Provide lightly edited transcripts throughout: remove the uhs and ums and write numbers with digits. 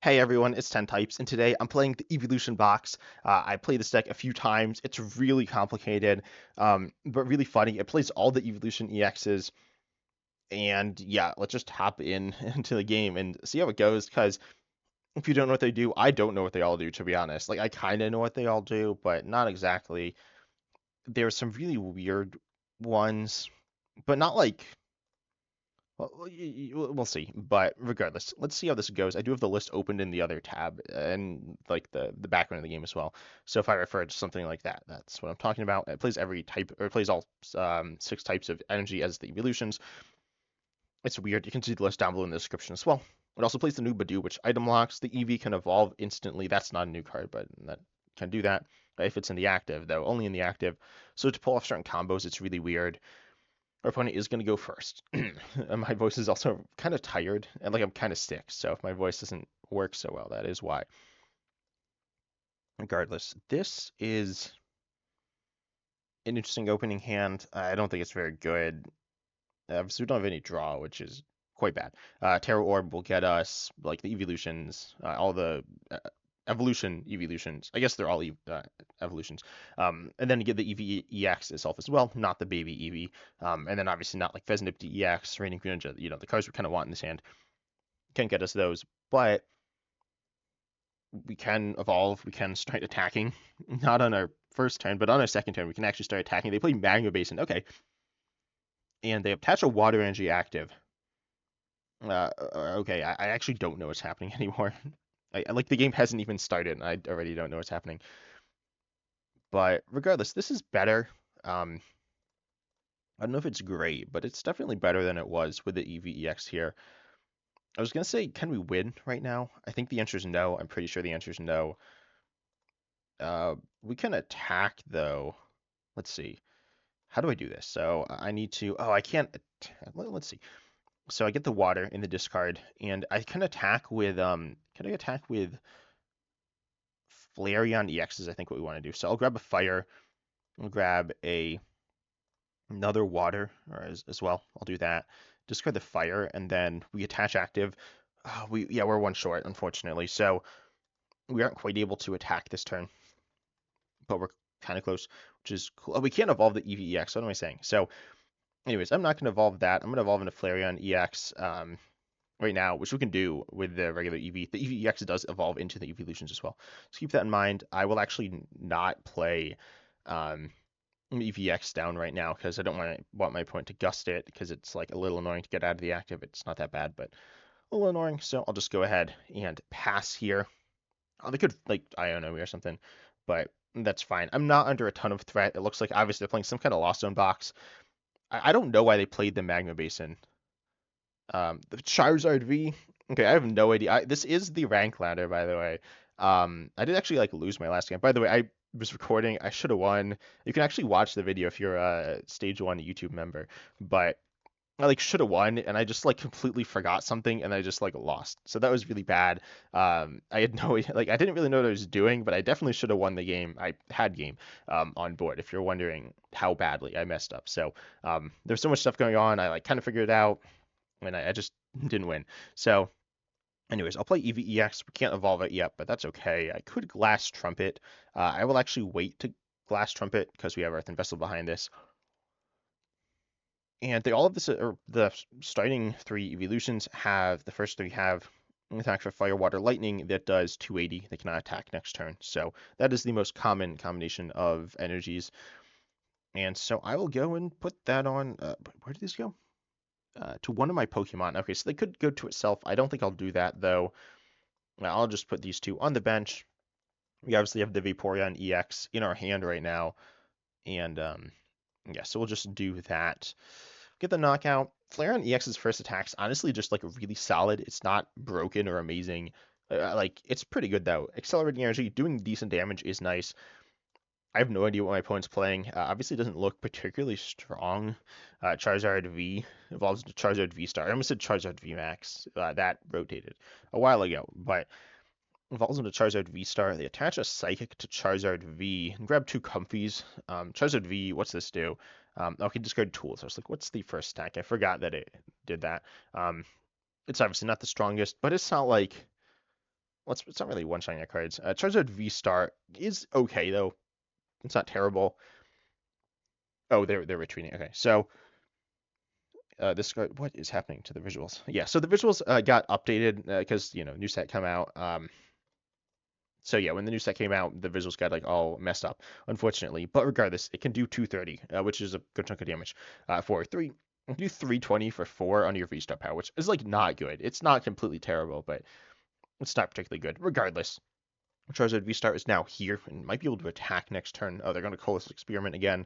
Hey everyone, it's 10 Types, and today I'm playing the Eeveelution box. I played this deck a few times. It's really complicated, but really funny. It plays all the Eeveelution EXs, and yeah, let's just hop in into the game and see how it goes. Because if you don't know what they do, I don't know what they all do, to be honest. Like, I kind of know what they all do, but not exactly. There's some really weird ones, but not like well, we'll see. But regardless, let's see how this goes. I do have the list opened in the other tab and like the background of the game as well. So if I refer to something like that, that's what I'm talking about. It plays every type, or it plays all 6 types of energy as the evolutions. It's weird. You can see the list down below in the description as well. It also plays the new Budew, which item locks. The Eevee can evolve instantly. That's not a new card, but that can do that if it's in the active, though. Only in the active. So to pull off certain combos, it's really weird. Our opponent is going to go first. My voice is also kind of tired and like I'm kind of sick, so if my voice doesn't work so well, that is why. Regardless, this is an interesting opening hand. I don't think it's very good. So we don't have any draw, which is quite bad. Tera Orb will get us like the evolutions, all the evolution evolutions. I guess they're all evolutions. And then you get the Eevee EX itself as well, not the baby Eevee. And then obviously not like Fezandipiti EX, Radiant Greninja, the cards we kind of want in this hand. Can't get us those, but we can evolve, we can start attacking. Not on our first turn, but on our second turn, we can actually start attacking. They play Magma Basin, okay. And they attach a Water Energy active. Okay, I actually don't know what's happening anymore. Like the game hasn't even started, and I already don't know what's happening. But regardless, this is better. I don't know if it's great, but it's definitely better than it was with the Eevee EX here. I was gonna say, can we win right now? I think the answer is no. I'm pretty sure the answer is no. We can attack though. Let's see. How do I do this? So I need to. Oh, I can't. Let's see. So I get the water in the discard, and I can attack with. Can I attack with Flareon EX? Is I think what we want to do. So I'll grab a fire. I'll grab another water or as well. I'll do that. Discard the fire, and then we attach active. We're one short, unfortunately. So we aren't quite able to attack this turn, but we're kind of close, which is cool. Oh, we can't evolve the Eevee EX. What am I saying? So, anyways, I'm not going to evolve that. I'm going to evolve into Flareon EX right now, which we can do with the regular Eevee. The Eevee EX does evolve into the Eeveelutions as well. So keep that in mind. I will actually not play EVX down right now because I don't want my opponent to gust it because it's like a little annoying to get out of the active. It's not that bad, but a little annoying. So I'll just go ahead and pass here. They could like Iono me or something, but that's fine. I'm not under a ton of threat. It looks like obviously they're playing some kind of Lost Zone box. I don't know why they played the Magma Basin. The Charizard V. Okay, I have no idea. This is the rank ladder, by the way. I did actually like lose my last game. By the way, I was recording. I should have won. You can actually watch the video if you're a Stage 1 YouTube member. But I like should have won, and I just like completely forgot something, and I just like lost. So that was really bad. I had no like I didn't really know what I was doing, but I definitely should have won the game. I had game on board. If you're wondering how badly I messed up, so there's so much stuff going on. I like kind of figured it out, and I just didn't win. So. Anyways, I'll play Eevee EX. We can't evolve it yet, but that's okay. I could Glass Trumpet. I will actually wait to Glass Trumpet because we have Earthen Vessel behind this. And all of this, or the starting 3 evolutions have, the first 3 have an attack for Fire, Water, Lightning that does 280. They cannot attack next turn. So that is the most common combination of energies. And so I will go and put that on, where did these go? To one of my Pokemon. Okay, so they could go to itself. I don't think I'll do that though. I'll just put these 2 on the bench. We obviously have the Vaporeon EX in our hand right now. And yeah, so we'll just do that. Get the knockout. Flareon EX's first attack's honestly just like really solid. It's not broken or amazing. Like it's pretty good though. Accelerating energy, doing decent damage is nice. I have no idea what my opponent's playing. Obviously doesn't look particularly strong. Charizard V evolves into Charizard V Star. I almost said Charizard V Max. That rotated a while ago, but evolves into Charizard V Star. They attach a Psychic to Charizard V and grab 2 Comfies. Charizard V, what's this do? Okay, discard tools. I was like, what's the first attack? I forgot that it did that. It's obviously not the strongest, but it's not like it's not really one-shotting our cards. Charizard V-Star is okay though. It's not terrible. Oh, they're retreating. Okay, so this card, what is happening to the visuals? Yeah, so the visuals got updated because new set come out. So yeah, when the new set came out, the visuals got like all messed up, unfortunately. But regardless, it can do 230, which is a good chunk of damage. For three, it can do 320 for 4 on your V-Star power, which is like not good. It's not completely terrible, but it's not particularly good. Regardless, Charizard V-Star is now here and might be able to attack next turn. Oh, they're going to call this experiment again.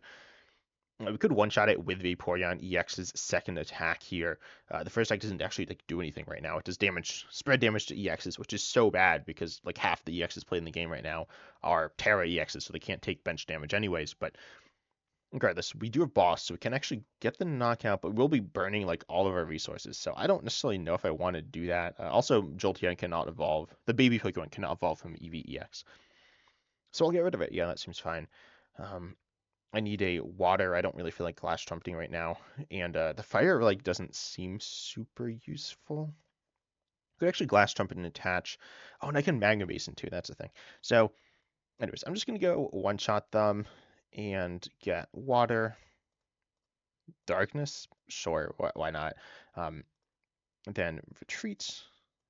We could one-shot it with Vaporeon EX's second attack here. The first attack doesn't actually like do anything right now. It does damage, spread damage to EXs, which is so bad because like half the EXs played in the game right now are Tera EXs, so they can't take bench damage anyways. But regardless, we do have boss, so we can actually get the knockout, but we'll be burning like all of our resources. So I don't necessarily know if I want to do that. Also, Jolteon cannot evolve. The baby Pokemon cannot evolve from Eevee EX. So I'll get rid of it. Yeah, that seems fine. I need a water. I don't really feel like glass trumpeting right now. And the fire like doesn't seem super useful. Could actually glass trumpet and attach. Oh, and I can magma basin too. That's the thing. So anyways, I'm just going to go one-shot them and get water. Darkness? Sure, why not? Then retreat.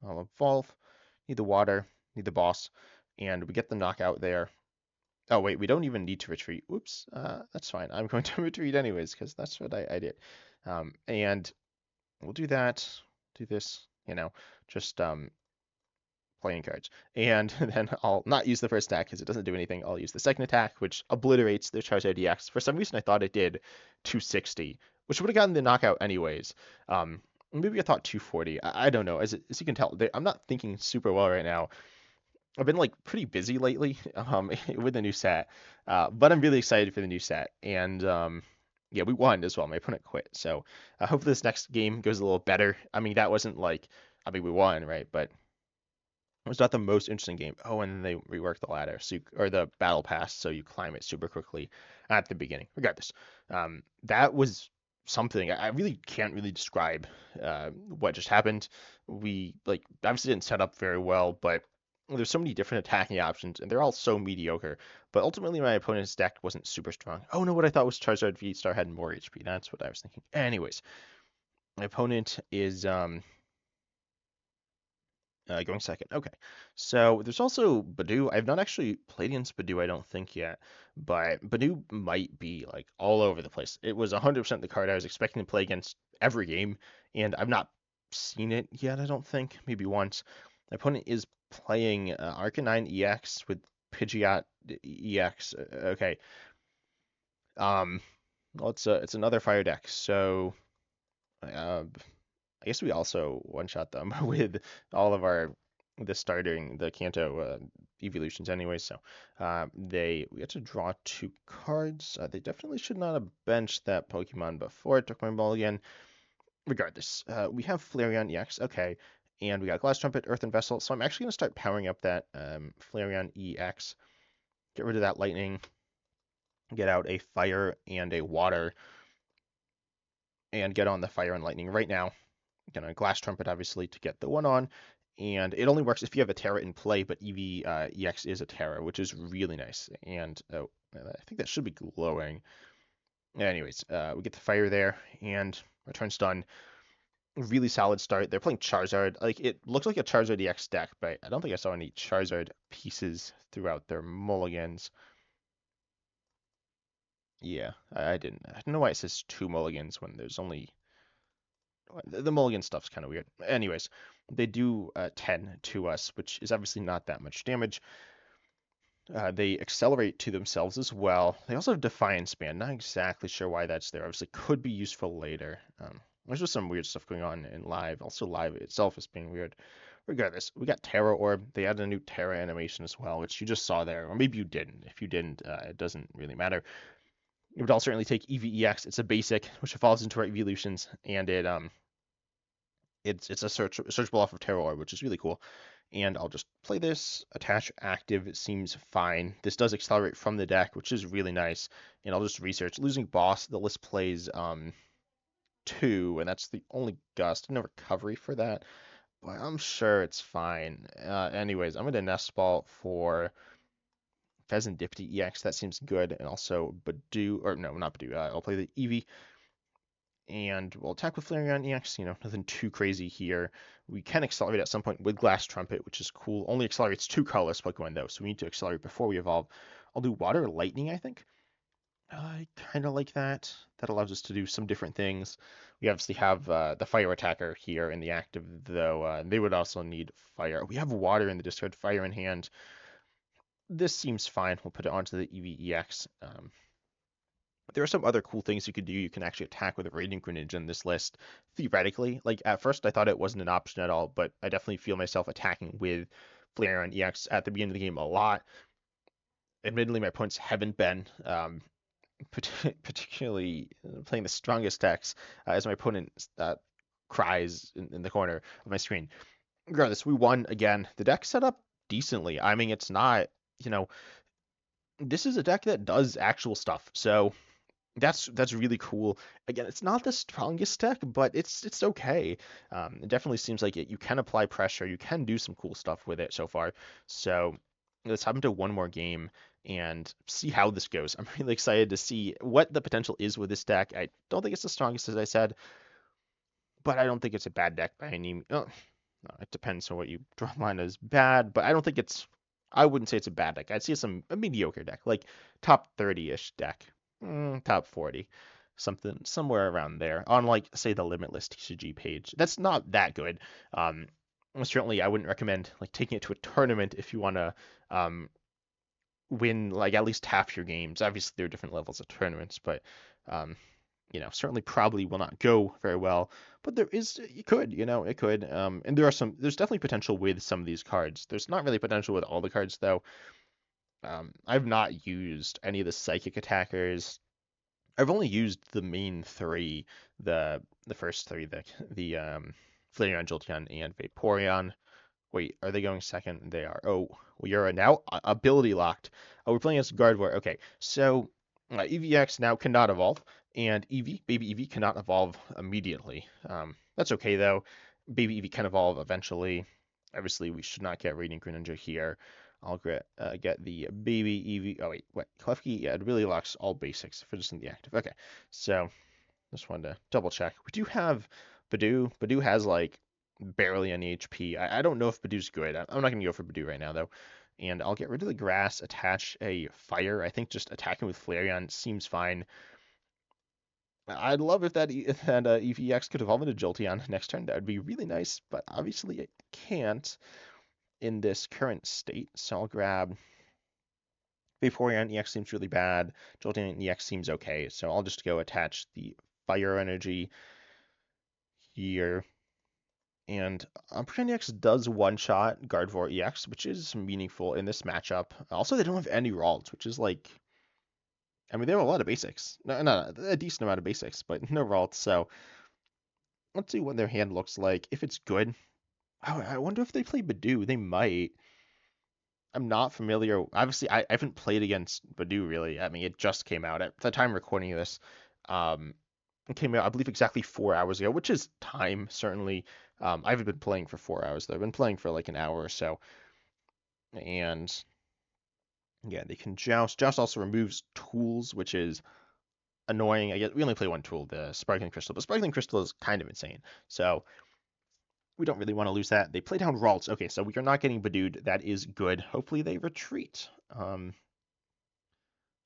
I'll evolve. Need the water. Need the boss. And we get the knockout there. Oh, wait, we don't even need to retreat. Oops, that's fine. I'm going to retreat anyways, because that's what I did. And we'll do that, do this, just playing cards. And then I'll not use the first attack because it doesn't do anything. I'll use the second attack, which obliterates the Charizard EX. For some reason, I thought it did 260, which would have gotten the knockout anyways. Maybe I thought 240. I don't know. As you can tell, I'm not thinking super well right now. I've been like pretty busy lately with the new set, but I'm really excited for the new set. And yeah, we won as well. My opponent quit, so hopefully this next game goes a little better. I mean, that wasn't like, I mean, we won, right? But it was not the most interesting game. Oh, and then they reworked the ladder, or the battle pass, so you climb it super quickly at the beginning. Regardless, that was something. I really can't really describe what just happened. We like obviously didn't set up very well, but there's so many different attacking options, and they're all so mediocre. But ultimately, my opponent's deck wasn't super strong. Oh no, what I thought was Charizard V-Star had more HP. That's what I was thinking. Anyways, my opponent is going second. Okay, so there's also Budew. I've not actually played against Budew, I don't think yet, but Budew might be like all over the place. It was 100% the card I was expecting to play against every game, and I've not seen it yet, I don't think. Maybe once. My opponent is playing Arcanine EX with Pidgeot EX. Okay. Well, it's another fire deck, so I guess we also one-shot them with all of the Kanto Eeveelutions anyway. So we get to draw 2 cards. They definitely should not have benched that Pokemon before it took my mulligan. Regardless, we have Flareon EX. Okay. And we got Glass Trumpet, Earthen Vessel. So I'm actually going to start powering up that Flareon EX. Get rid of that lightning. Get out a fire and a water. And get on the fire and lightning right now. Gonna Glass Trumpet, obviously, to get the one on. And it only works if you have a Tera in play, but Eevee EX is a Tera, which is really nice. And oh, I think that should be glowing. Anyways, we get the fire there, and our turn's done. Really solid start. They're playing Charizard. Like, it looks like a Charizard EX deck, but I don't think I saw any Charizard pieces throughout their mulligans. Yeah, I didn't. I don't know why it says 2 mulligans when there's only... The mulligan stuff's kind of weird. Anyways, they do 10 to us, which is obviously not that much damage. They accelerate to themselves as well. They also have Defiance Band. Not exactly sure why that's there. Obviously could be useful later. There's just some weird stuff going on in live. Also, live itself is being weird. Regardless, we got Tera Orb. They added a new Tera animation as well, which you just saw there. Or maybe you didn't. If you didn't, it doesn't really matter. It would also certainly take Eevee EX. It's a basic, which evolves into our Eeveelutions, and it's a searchable off of Tera Orb, which is really cool. And I'll just play this. Attach active. It seems fine. This does accelerate from the deck, which is really nice. And I'll just research. Losing boss, the list plays 2, and that's the only gust. No recovery for that. but I'm sure it's fine. Anyways, I'm going to Nest Ball for Fezandipiti EX. That seems good. And also Budew, or no, not Budew. I'll play the Eevee. And we'll attack with Flareon EX. Nothing too crazy here. We can accelerate at some point with Glass Trumpet, which is cool. Only accelerates 2 colorless Pokemon, though, so we need to accelerate before we evolve. I'll do Water Lightning, I think. I kind of like that. That allows us to do some different things. We obviously have the Fire Attacker here in the active, though. They would also need Fire. We have Water in the discard, Fire in hand. This seems fine. We'll put it onto the Eevee EX. There are some other cool things you could do. You can actually attack with a Radiant Greninja in this list, theoretically. Like, at first I thought it wasn't an option at all, but I definitely feel myself attacking with Flareon EX at the beginning of the game a lot. Admittedly, my points haven't been particularly playing the strongest decks, as my opponent cries in the corner of my screen. Regardless, we won again. The deck set up decently. I mean, it's not, this is a deck that does actual stuff. So that's really cool. Again, it's not the strongest deck, but it's okay. It definitely seems like you can apply pressure. You can do some cool stuff with it so far. So let's hop into one more game and see how this goes. I'm really excited to see what the potential is with this deck. I don't think it's the strongest, as I said, but I don't think it's a bad deck by any means. Oh, no, it depends on what you draw line as bad, but I don't think it's. I wouldn't say it's a bad deck. I'd say a mediocre deck, like top 30-ish deck. Top 40, somewhere around there on, like, say, the Limitless TCG page. That's not that good. Certainly I wouldn't recommend like taking it to a tournament if you want to win like at least half your games. Obviously there are different levels of tournaments, but certainly probably will not go very well. But it could. And there's definitely potential with some of these cards. There's not really potential with all the cards, though. I've not used any of the psychic attackers. I've only used the main 3, the first 3, the Flareon, Jolteon, and Vaporeon. Wait, are they going second? They are. Oh, we are now ability locked. Oh, we're playing against Gardevoir. Okay, so EVX now cannot evolve, and baby Eevee cannot evolve immediately. That's okay though. Baby Eevee can evolve eventually. Obviously, we should not get Radiant Greninja here. I'll get the baby Eevee. Oh wait, what? Klefki? Yeah, it really locks all basics if it's in the active. Okay, so just wanted to double check. We do have Budew. Budew has like barely any HP. I don't know if Badew's good. I'm not gonna go for Budew right now though. And I'll get rid of the grass, attach a fire. I think just attacking with Flareon seems fine. I'd love if that EVX could evolve into Jolteon next turn. That would be really nice, but obviously it can't in this current state. So I'll grab Vaporeon EX seems really bad. Jolteon EX seems okay. So I'll just go attach the fire energy here. And Umbreon EX does one-shot Gardevoir EX, which is meaningful in this matchup. Also, they don't have any Ralts, which is like... I mean, they have a lot of basics. No, a decent amount of basics, but no Ralts. So let's see what their hand looks like. If it's good... Oh, I wonder if they play Budew. They might. I'm not familiar. Obviously, I haven't played against Budew, really. I mean, it just came out. At the time recording this, it came out, I believe, exactly 4 hours ago, which is time, certainly. I haven't been playing for 4 hours, though. I've been playing for like an hour or so. And yeah, they can Joust. Joust also removes tools, which is annoying. I guess we only play one tool, the Sparkling Crystal, but Sparkling Crystal is kind of insane. So we don't really want to lose that. They play down Ralts. Okay, so we are not getting Budewed. That is good. Hopefully they retreat.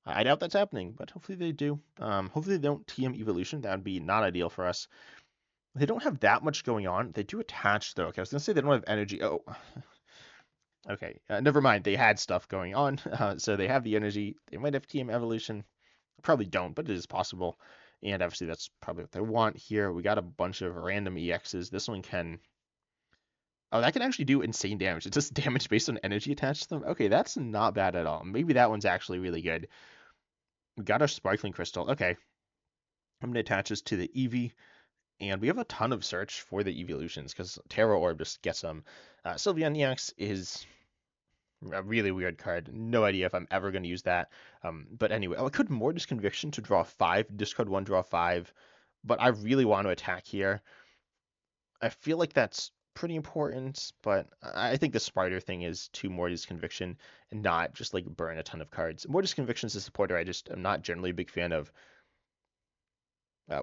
I doubt that's happening, but hopefully they do. Hopefully they don't TM Eeveelution. That would be not ideal for us. They don't have that much going on. They do attach, though. Okay, I was going to say they don't have energy. Oh, okay. Never mind. They had stuff going on. So they have the energy. They might have TM Evolution. Probably don't, but it is possible. And obviously that's probably what they want here. We got a bunch of random EXs. This one can... Oh, that can actually do insane damage. It's just damage based on energy attached to them. Okay, that's not bad at all. Maybe that one's actually really good. We got our Sparkling Crystal. Okay. I'm going to attach this to the Eevee. And we have a ton of search for the Eeveelutions because Tera Orb just gets them. Sylveon EX is a really weird card. No idea if I'm ever going to use that. But anyway, I could Morty's Conviction to draw 5, discard 1, draw 5. But I really want to attack here. I feel like that's pretty important, but I think the Spider thing is to Morty's conviction and not just like burn a ton of cards. Morty's conviction as a supporter, I just am not generally a big fan of.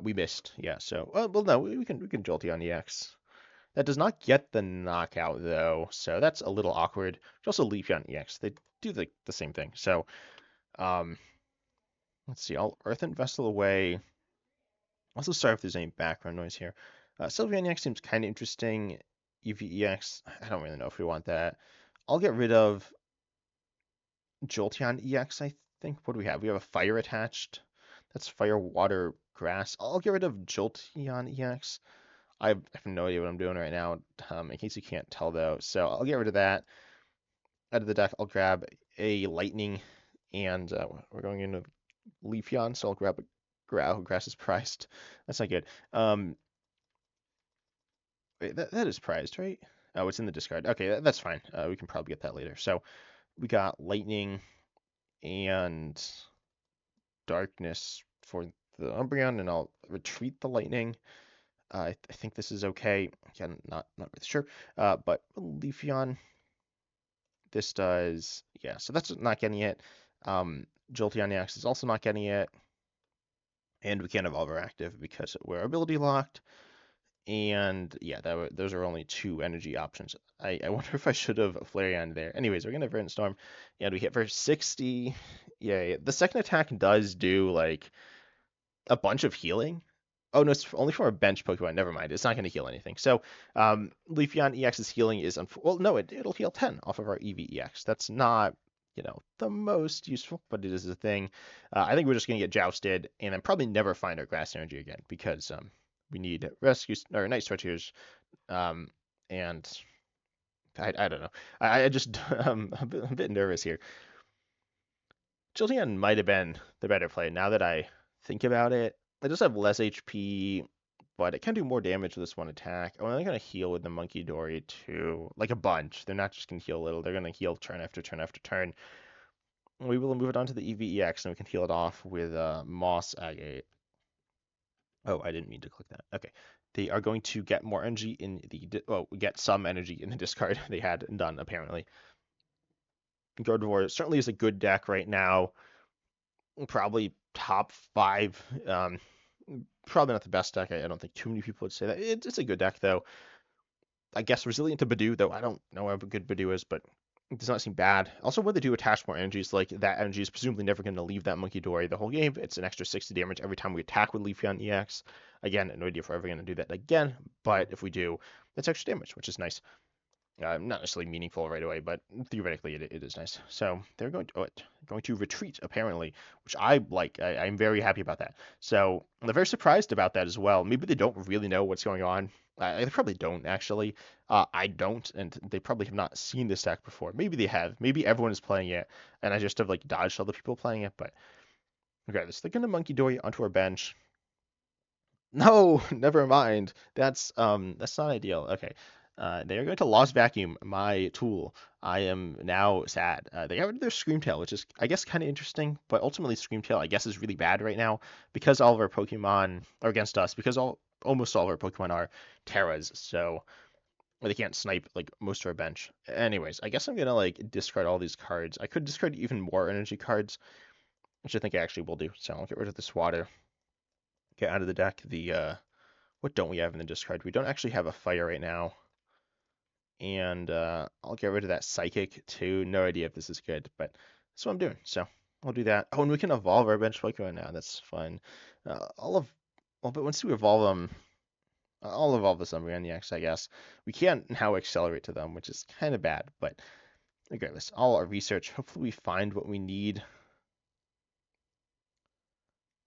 We missed, yeah. So, well, no, we can Jolteon EX. That does not get the knockout though, so that's a little awkward. There's also Leafeon EX. They do the same thing. So, um, let's see. I'll Earthen Vessel away. Also, sorry if there's any background noise here. Sylveon EX seems kind of interesting. Eevee EX, I don't really know if we want that. I'll get rid of Jolteon EX, I think. What do we have? We have a fire attached. That's fire, water, grass. I'll get rid of Jolteon EX. I have no idea what I'm doing right now, in case you can't tell though. So I'll get rid of that. Out of the deck, I'll grab a lightning, and we're going into Leafeon, so I'll grab a Growl. Grass is prized. That's not good. Wait, that is prized, right? Oh, it's in the discard. Okay, that's fine. We can probably get that later. So we got lightning and darkness for the Umbreon, and I'll retreat the lightning. I think this is okay. Again, not really sure. But Leafeon, this does, yeah, so that's not getting it. Jolteon EX is also not getting it. And we can't evolve our active because we're ability locked. And yeah, those are only two energy options. I wonder if I should have Flareon there. Anyways, we're gonna Verdant Storm, and we hit for 60. Yeah, the second attack does do like a bunch of healing. Oh no, it's only from a bench Pokemon. Never mind, it's not gonna heal anything. So, Leafeon EX's healing is well, no, it'll heal 10 off of our Eevee EX. That's not, the most useful, but it is a thing. I think we're just gonna get jousted, and then probably never find our Grass Energy again because we need rescues or Night Stretchers, and I don't know. I just I'm a bit nervous here. Jolteon might have been the better play now that I think about it. It does have less HP, but it can do more damage with this one attack. Oh, they're gonna heal with the Monkey Dory too, like a bunch. They're not just gonna heal a little. They're gonna heal turn after turn after turn. We will move it on to the Eevee EX, and we can heal it off with Moss Agate. Oh, I didn't mean to click that. Okay. They are going to get more energy in the, get some energy in the discard they had done, apparently. Gardevoir certainly is a good deck right now. Probably top 5. Probably not the best deck. I don't think too many people would say that. It's a good deck, though. I guess resilient to Budew, though I don't know how good Budew is, but it does not seem bad. Also, when they do attach more energies, like that energy is presumably never going to leave that Monkey Dory the whole game. It's an extra 60 damage every time we attack with Leafeon EX. Again, no idea if we're ever going to do that again, but if we do, that's extra damage, which is nice. Not necessarily meaningful right away, but theoretically it is nice. So they're going to retreat, apparently, which I like. I'm very happy about that. So I'm very surprised about that as well. Maybe they don't really know what's going on. They probably don't, actually. I don't, and they probably have not seen this deck before. Maybe they have. Maybe everyone is playing it, and I just have like dodged other people playing it. But regardless, they're gonna Monkey Dory onto our bench. No, never mind. That's not ideal. Okay. They are going to Lost Vacuum, my tool. I am now sad. They got rid of their Screamtail, which is, I guess, kind of interesting, but ultimately Screamtail, I guess, is really bad right now because all of our Pokemon are against us, because almost all of our Pokemon are Teras, so they can't snipe like most of our bench. Anyways, I guess I'm gonna like discard all these cards. I could discard even more energy cards, which I think I actually will do. So I'll get rid of this water. Get out of the deck what don't we have in the discard? We don't actually have a fire right now. And I'll get rid of that Psychic too. No idea if this is good, but that's what I'm doing. So I'll do that. Oh, and we can evolve our bench Pokemon now. That's fun. But once we evolve them, I'll evolve this Umbreon EX, I guess. We can't now accelerate to them, which is kind of bad, but regardless, all our research. Hopefully we find what we need.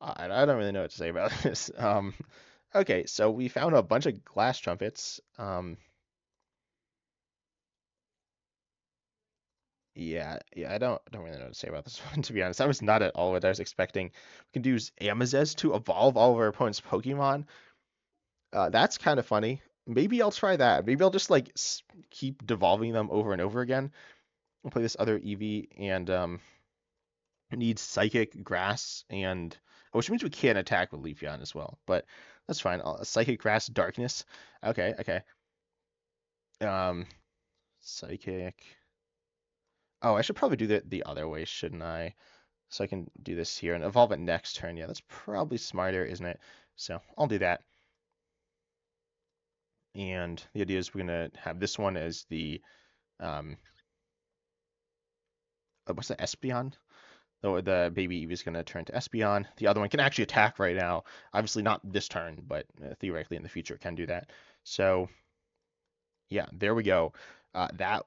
I don't really know what to say about this. Okay, so we found a bunch of Glass Trumpets. Yeah, I don't really know what to say about this one, to be honest. That was not at all what I was expecting. We can use Amazez to evolve all of our opponent's Pokemon. That's kind of funny. Maybe I'll try that. Maybe I'll just like keep devolving them over and over again. I'll play this other Eevee and needs Psychic, Grass, and which means we can't attack with Leafeon as well. But that's fine. Psychic, Grass, Darkness. Okay. Psychic. Oh, I should probably do the other way, shouldn't I? So I can do this here and evolve it next turn. Yeah, that's probably smarter, isn't it? So I'll do that. And the idea is we're gonna have this one as the what's that, Espeon? The baby Eevee is gonna turn to Espeon. The other one can actually attack right now. Obviously not this turn, but theoretically in the future it can do that. So yeah, there we go. That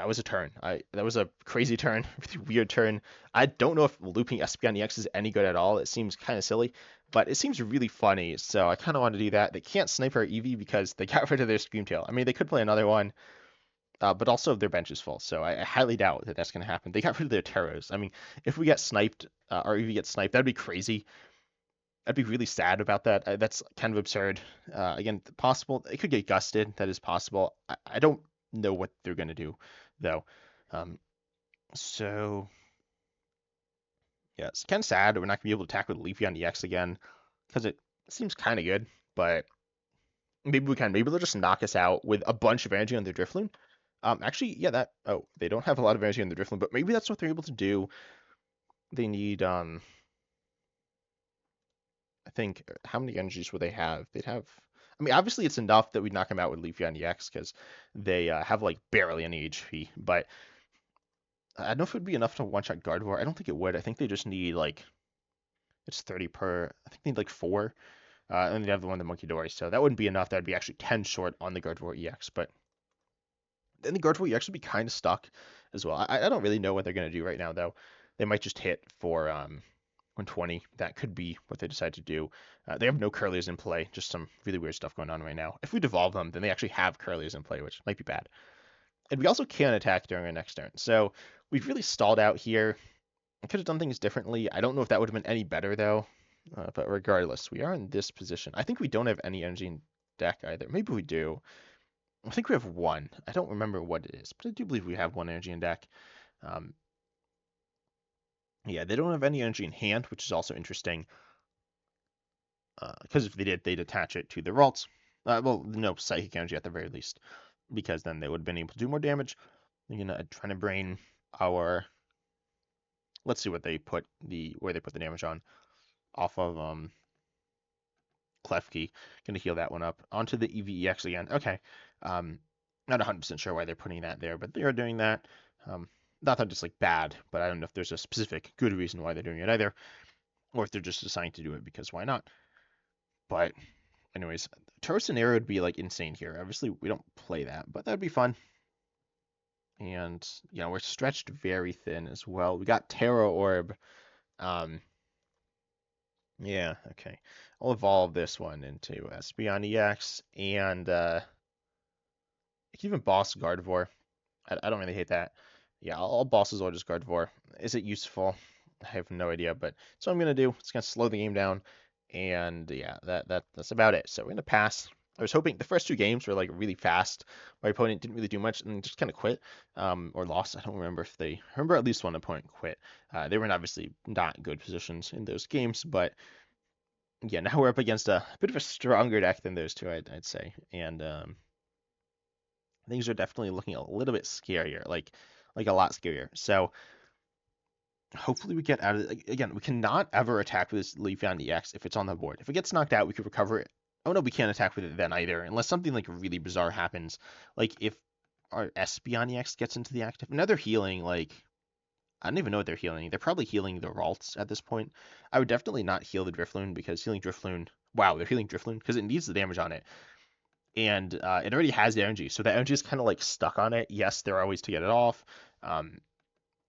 was a turn. That was a crazy turn, really weird turn. I don't know if looping Espeon EX is any good at all. It seems kind of silly, but it seems really funny. So I kind of want to do that. They can't snipe our Eevee because they got rid of their Screamtail. I mean, they could play another one, but also their bench is full. So I highly doubt that that's going to happen. They got rid of their Teros. I mean, if we get sniped, our Eevee gets sniped, that'd be crazy. I'd be really sad about that. That's kind of absurd. Again, possible. It could get gusted. That is possible. I don't know what they're going to do, though. So, yeah, it's kind of sad that we're not going to be able to attack with Leafeon EX again, because it seems kind of good, but maybe we can. Maybe they'll just knock us out with a bunch of energy on their Drifloon. Actually, yeah, oh, they don't have a lot of energy on the Drifloon, but maybe that's what they're able to do. They need, I think, how many energies would they have? They'd have, I mean, obviously it's enough that we'd knock them out with Leafeon EX because they have like barely any HP, but I don't know if it would be enough to one-shot Gardevoir. I don't think it would. I think they just need like, it's 30 per, I think they need like 4, and they have the one, the Monkey Dory, so that wouldn't be enough. That'd be actually 10 short on the Gardevoir EX, but then the Gardevoir EX would be kind of stuck as well. I don't really know what they're going to do right now, though. They might just hit for 120. That could be what they decide to do. They have no Curlies in play, just some really weird stuff going on right now. If we devolve them, then they actually have Curlies in play, which might be bad. And we also can attack during our next turn. So we've really stalled out here. I could have done things differently. I don't know if that would have been any better, though. But regardless, we are in this position. I think we don't have any energy in deck either. Maybe we do. I think we have one. I don't remember what it is, but I do believe we have one energy in deck. Yeah, they don't have any energy in hand, which is also interesting. Because if they did, they'd attach it to their Ralts. Well, no, Psychic Energy at the very least, because then they would have been able to do more damage. They're gonna try to brain our. Let's see what they put where they put the damage on. Off of Klefki. Gonna heal that one up. Onto the Eevee EX again. Okay. Not 100% sure why they're putting that there, but they are doing that. Not that it's like bad, but I don't know if there's a specific good reason why they're doing it either, or if they're just deciding to do it because why not. But anyways, Tauros and Arrow would be like insane here. Obviously, we don't play that, but that'd be fun. And we're stretched very thin as well. We got Tera Orb. Yeah, okay. I'll evolve this one into Espeon EX, and I can even boss Gardevoir. I don't really hate that. Yeah, I'll boss as well, just Gardevoir. Is it useful? I have no idea, but that's what I'm gonna do. It's gonna slow the game down, and yeah, that's about it. So we're gonna pass. I was hoping the first 2 games were like really fast. My opponent didn't really do much and just kind of quit, or lost. I don't remember if they. I remember at least one opponent quit. They were in obviously not good positions in those games, but yeah, now we're up against a bit of a stronger deck than those 2, I'd say, and things are definitely looking a little bit scarier, like a lot scarier. So hopefully we get out of it. Again, we cannot ever attack with this Leafeon EX if it's on the board. If it gets knocked out, we could recover it. Oh no, we can't attack with it then either, unless something like really bizarre happens. Like if our Espeon EX gets into the active, now they're healing, like, I don't even know what they're healing. They're probably healing the Ralts at this point. I would definitely not heal the Drifloon because healing Drifloon, wow, they're healing Drifloon because it needs the damage on it. And it already has the energy, so the energy is kind of like stuck on it. Yes, there are ways to get it off.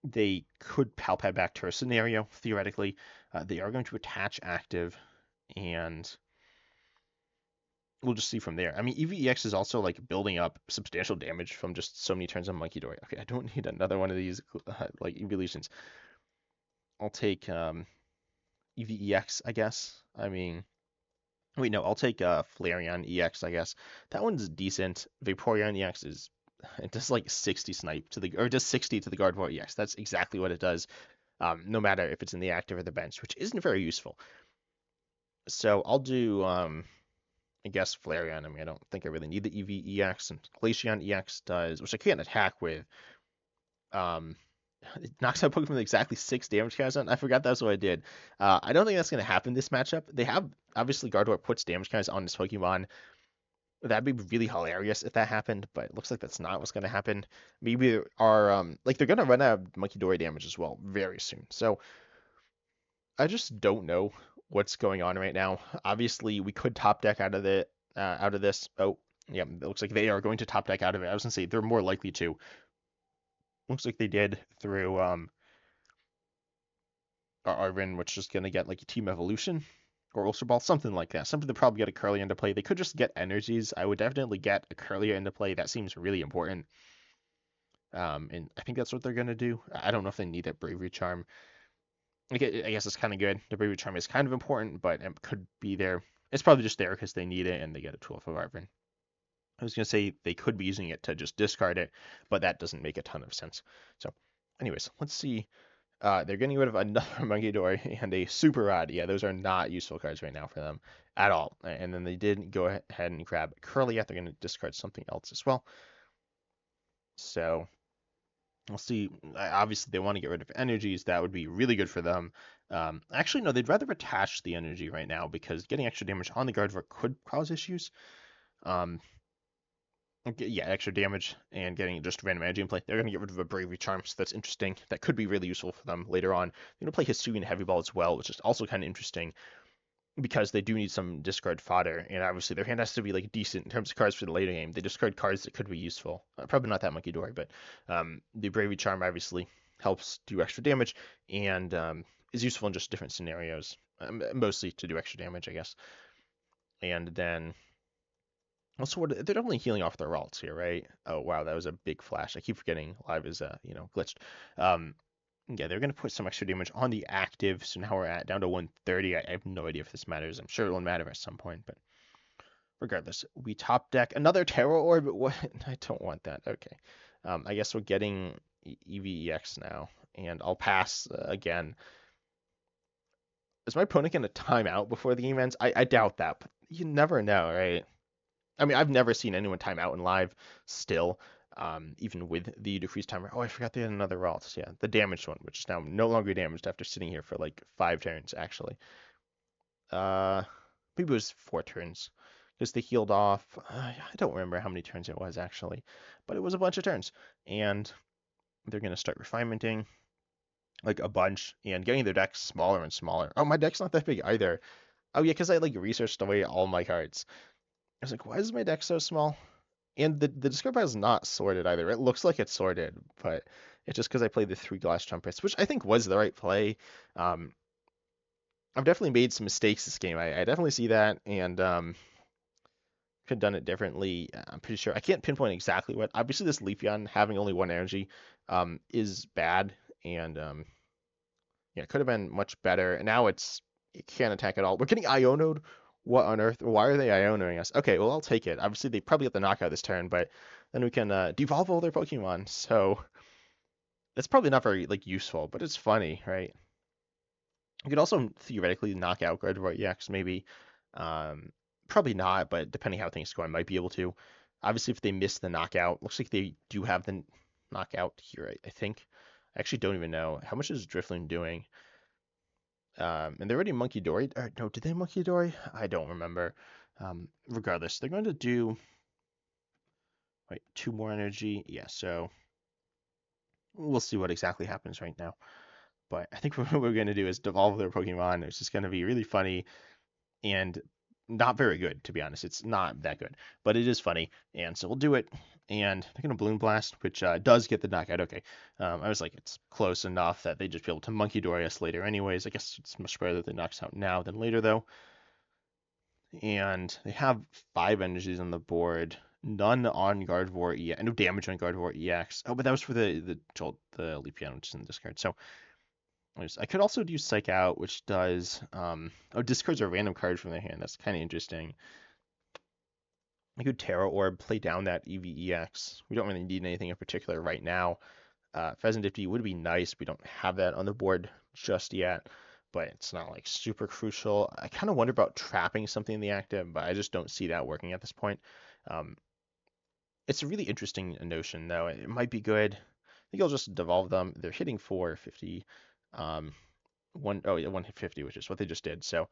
They could Palpad back to a scenario, theoretically. They are going to attach active, and we'll just see from there. I mean, Eevee EX is also like building up substantial damage from just so many turns on Monkey Dory. Okay, I don't need another one of these like Eeveelutions. I'll take Eevee EX, I guess. I mean, wait, no, I'll take Flareon EX, I guess. That one's decent. Vaporeon EX is, it does like 60 snipe to the, or just 60 to the Gardevoir EX. That's exactly what it does, no matter if it's in the active or the bench, which isn't very useful. So I'll do I guess Flareon. I mean, I don't think I really need the Eevee EX, and Glaceon EX does, which I can't attack with. Um, it knocks out Pokemon with exactly 6 damage counters on. I forgot that's what I did. I don't think that's going to happen this matchup. They have, obviously, Gardevoir puts damage counters on this Pokemon. That'd be really hilarious if that happened, but it looks like that's not what's going to happen. Maybe like they're going to run out of Monkey Dory damage as well very soon. So I just don't know what's going on right now. Obviously, we could top deck out of this. Oh, yeah, it looks like they are going to top deck out of it. I was gonna say they're more likely to. Looks like they did through Arvin, which is gonna get like a Team Evolution or Ultra Ball, something like that. Something to probably get a Curly into play. They could just get energies. I would definitely get a Curly into play. That seems really important. And I think that's what they're gonna do. I don't know if they need that Bravery Charm. I guess it's kind of good. The Bravery Charm is kind of important, but it could be there. It's probably just there because they need it and they get a tool for Arvin. I was going to say they could be using it to just discard it, but that doesn't make a ton of sense. So anyways, let's see. They're getting rid of another Monkey Dory and a Super Rod. Yeah, those are not useful cards right now for them at all. And then they did go ahead and grab Curly. They're going to discard something else as well. So we'll see. Obviously, they want to get rid of energies. That would be really good for them. Actually, no, they'd rather attach the energy right now because getting extra damage on the Gardevoir could cause issues. Yeah, extra damage and getting just random energy in play. They're going to get rid of a Bravery Charm, so that's interesting. That could be really useful for them later on. They're going to play Hisuian Heavy Ball as well, which is also kind of interesting because they do need some discard fodder, and obviously their hand has to be like decent in terms of cards for the later game. They discard cards that could be useful. Probably not that Monkey Dory, but the Bravery Charm obviously helps do extra damage and is useful in just different scenarios, mostly to do extra damage, I guess. And then also, they're definitely healing off their alts here, right? Oh wow, that was a big flash. I keep forgetting live is glitched. Yeah, they're gonna put some extra damage on the active, so now we're at down to 130. I have no idea if this matters. I'm sure it will matter at some point, but regardless, we top deck another Tera Orb. What? I don't want that. Okay, I guess we're getting Eevee EX now, and I'll pass again. Is my opponent gonna time out before the game ends? I doubt that, but you never know, right? I mean, I've never seen anyone time out in live still, even with the decreased timer. Oh, I forgot they had another Ralts. Yeah, the damaged one, which is now no longer damaged after sitting here for like 5 turns, actually. Maybe it was 4 turns because they healed off. I don't remember how many turns it was, actually, but it was a bunch of turns. And they're going to start refinementing like a bunch and getting their decks smaller and smaller. Oh, my deck's not that big either. Oh, yeah, because I like researched away all my cards. I was like, why is my deck so small? And the discard pile is not sorted either. It looks like it's sorted, but it's just because I played the 3 Glass Trumpets, which I think was the right play. I've definitely made some mistakes this game. I definitely see that, and could have done it differently. I'm pretty sure. I can't pinpoint exactly what. Obviously, this Leafeon having only 1 energy is bad, and yeah, it could have been much better. And now it can't attack at all. We're getting Iono'd. What on earth? Why are they Ionoing us? Okay, well, I'll take it. Obviously, they probably get the knockout this turn, but then we can devolve all their Pokemon. So it's probably not very like useful, but it's funny, right? You could also theoretically knock out Gardevoir EX, maybe. Probably not, but depending how things go, I might be able to. Obviously, if they miss the knockout, looks like they do have the knockout here, I think. I actually don't even know. How much is Drifloon doing? And they're already Monkey Dory. Or, no, did they Monkey Dory? I don't remember. Regardless, they're going to do 2 more energy. Yeah, so we'll see what exactly happens right now. But I think what we're going to do is devolve their Pokemon. It's just going to be really funny and not very good, to be honest. It's not that good, but it is funny. And so we'll do it. And they're going to Balloon Blast, which does get the knockout. Okay. I was like, it's close enough that they just be able to Monkey Dory us later anyways. I guess it's much better that they knocks out now than later, though. And they have 5 energies on the board. None on Gardevoir EX. No damage on Gardevoir EX. Oh, but that was for the Leafeon, which is in the discard. So I could also do Psych Out, which does discards a random card from their hand. That's kind of interesting. I could Tera Orb, play down that Eevee EX. We don't really need anything in particular right now. Fezandipiti would be nice. We don't have that on the board just yet. but it's not like super crucial. I kind of wonder about trapping something in the active, but I just don't see that working at this point. Um, it's a really interesting notion, though. It might be good. I think I'll just devolve them. They're hitting 450, yeah, 150, which is what they just did. So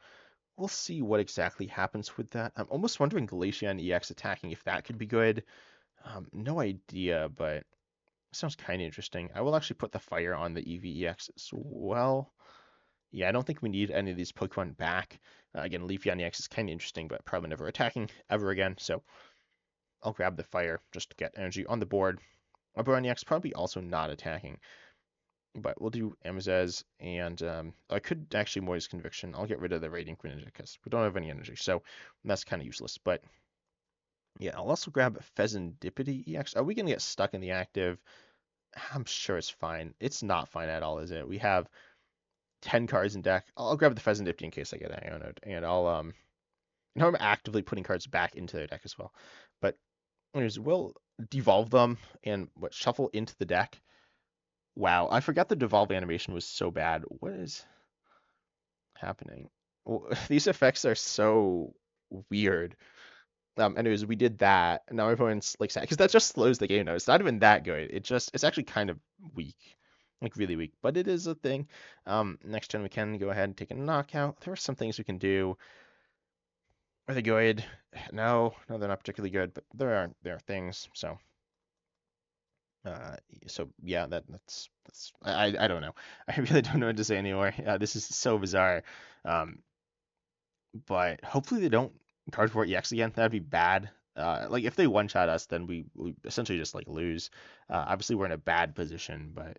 we'll see what exactly happens with that. I'm almost wondering Glaceon EX attacking if that could be good. No idea, but it sounds kind of interesting. I will actually put the fire on the Eevee EX as well. Yeah, I don't think we need any of these Pokemon back. Again, Leafeon EX is kind of interesting, but probably never attacking ever again. So I'll grab the fire just to get energy on the board. Umbreon EX probably also not attacking. But we'll do Amazez, and I could actually Morty's Conviction. I'll get rid of the Radiant Greninja because we don't have any energy, so that's kind of useless. But yeah, I'll also grab Fezandipiti EX. Are we going to get stuck in the active? I'm sure it's fine. It's not fine at all, is it? We have 10 cards in deck. I'll grab the Fezandipiti in case I get Iono, and I'll now I'm actively putting cards back into their deck as well. But anyways, we'll devolve them and shuffle into the deck. Wow, I forgot the devolve animation was so bad. What is happening? Well, these effects are so weird. Anyways, we did that. Now everyone's like sad because that just slows the game. Now it's not even that good. It's actually kind of weak, like really weak. But it is a thing. Next turn we can go ahead and take a knockout. There are some things we can do. Are they good? No, they're not particularly good. But there are things. So yeah, that's I don't know. I really don't know what to say anymore. This is so bizarre. But hopefully they don't card for EX again. That'd be bad. Like if they one shot us, then we essentially just like lose. Obviously we're in a bad position, but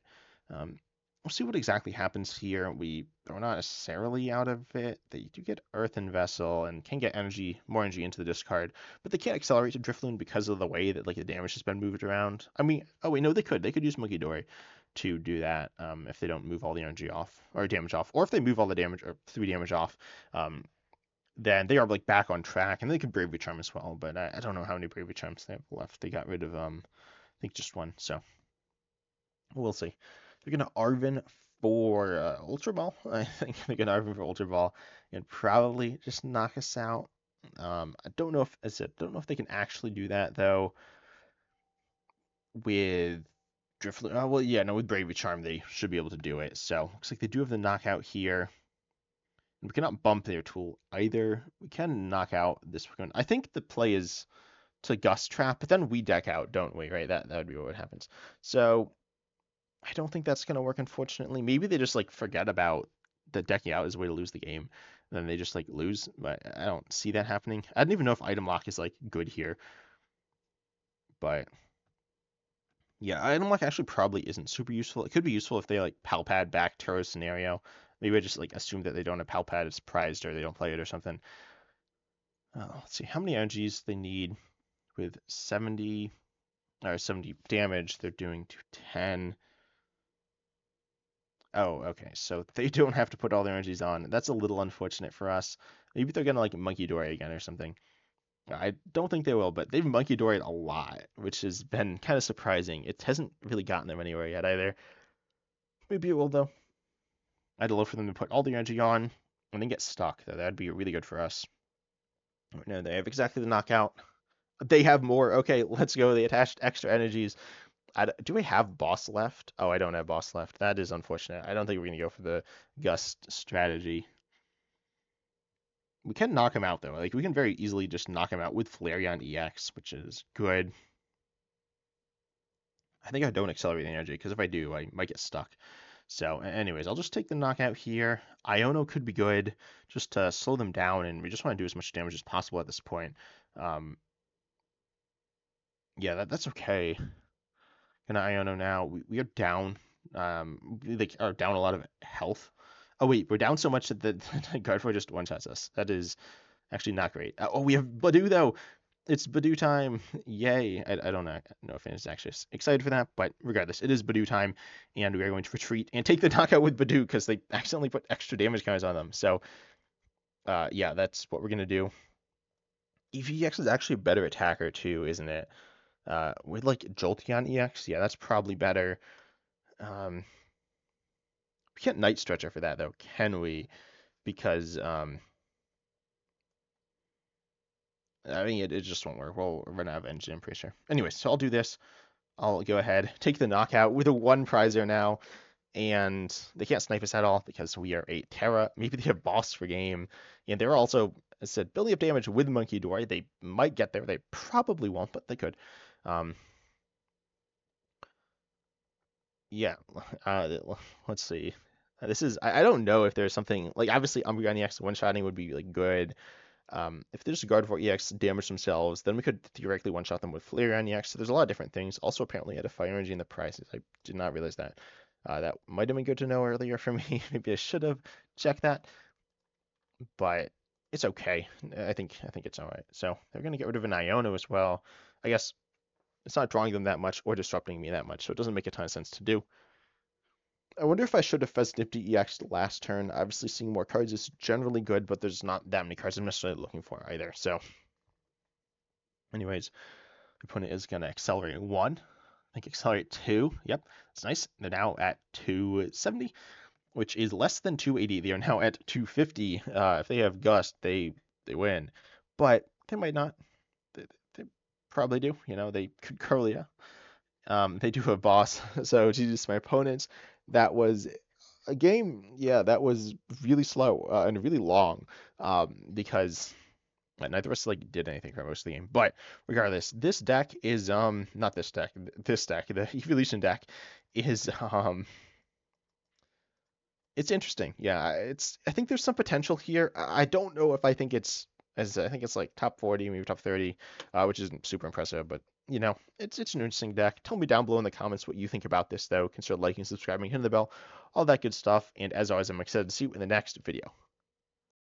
we'll see what exactly happens here. We're not necessarily out of it. They do get Earthen Vessel and can get more energy into the discard, but they can't accelerate to Drifloon because of the way that like the damage has been moved around. I mean, oh wait, no, they could use Monkey Dory to do that if they don't move all the energy off or damage off, or if they move all the damage or 3 damage off. Then they are like back on track, and they can Bravery Charm as well. But I don't know how many Bravery Charms they have left. They got rid of I think just one. So we'll see. They're gonna Arven for Ultra Ball. I think they're gonna Arven for Ultra Ball and probably just knock us out. I don't know if they can actually do that though with Driftloon. Well, yeah, no, with Bravery Charm they should be able to do it. So looks like they do have the knockout here. We cannot bump their tool either. We can knock out this one. I think the play is to Gust Trap, but then we deck out, don't we? Right? That would be what happens. So I don't think that's gonna work, unfortunately. Maybe they just like forget about the decking out as a way to lose the game. And then they just like lose, but I don't see that happening. I don't even know if item lock is like good here. But yeah, item lock actually probably isn't super useful. It could be useful if they like Pal Pad back Tero's scenario. Maybe I just like assume that they don't have Pal Pad, it's prized or they don't play it or something. Let's see how many energies they need with 70 damage. They're doing 210. Oh, okay. So they don't have to put all their energies on. That's a little unfortunate for us. Maybe they're gonna like Monkey Dory again or something. I don't think they will, but they've Monkey Doried a lot, which has been kind of surprising. It hasn't really gotten them anywhere yet either. Maybe it will though. I'd love for them to put all the energy on and then get stuck. That'd be really good for us. No, they have exactly the knockout. They have more. Okay, let's go. They attached extra energies. Do we have boss left? Oh, I don't have boss left. That is unfortunate. I don't think we're going to go for the Gust strategy. We can knock him out, though. Like, we can very easily just knock him out with Flareon EX, which is good. I think I don't accelerate the energy, because if I do, I might get stuck. So, anyways, I'll just take the knockout here. Iono could be good, just to slow them down, and we just want to do as much damage as possible at this point. Yeah, that's okay. Gonna Iono now. We are down. They are down a lot of health. Oh wait, we're down so much that the Gardevoir just one-shots us. That is actually not great. Oh, we have Budew though. It's Budew time. Yay. I don't know if it's actually excited for that, but regardless, it is Budew time, and we are going to retreat and take the knockout with Budew because they accidentally put extra damage counters on them. So, yeah, that's what we're going to do. Eevee EX is actually a better attacker too, isn't it? With like Jolteon EX, yeah, that's probably better. We can't Night Stretcher for that though, can we? Because I mean, it just won't work. We'll run out of energy, I'm pretty sure. Anyway, so I'll do this. I'll go ahead, take the knockout with a 1 prizer now, and they can't snipe us at all because we are 8 Tera. Maybe they have boss for game, and they're also, as I said, building up damage with Monkey Dory. They might get there. They probably won't, but they could. Yeah, let's see. This is, I don't know if there's something, like, obviously Umbreon EX one-shotting would be, like, good. If there's a Gardevoir EX damage themselves, then we could theoretically one-shot them with Flareon EX. So there's a lot of different things. Also, apparently, had a Fire Energy in the prices. I did not realize that. That might have been good to know earlier for me. Maybe I should have checked that, but it's okay. I think it's all right. So they're gonna get rid of an Iono as well. I guess it's not drawing them that much or disrupting me that much, so it doesn't make a ton of sense to do. I wonder if I should have Fezandipiti EX last turn. Obviously, seeing more cards is generally good, but there's not that many cards I'm necessarily looking for either. So, anyways, the opponent is going to accelerate 1. I think accelerate 2. Yep, that's nice. They're now at 270, which is less than 280. They are now at 250. If they have Gust, they win. But they might not. They probably do. You know, they could Curlia. They do have boss. So, Jesus, my opponents, that was a game, yeah, that was really slow and really long because neither of us like did anything for most of the game. But regardless, this deck is not this deck, this deck, the Eeveelution deck is it's interesting. Yeah, I think there's some potential here. I don't know if I think it's I think it's like top 40, maybe top 30, which isn't super impressive, but you know, it's an interesting deck. Tell me down below in the comments what you think about this, though. Consider liking, subscribing, hitting the bell, all that good stuff. And as always, I'm excited to see you in the next video.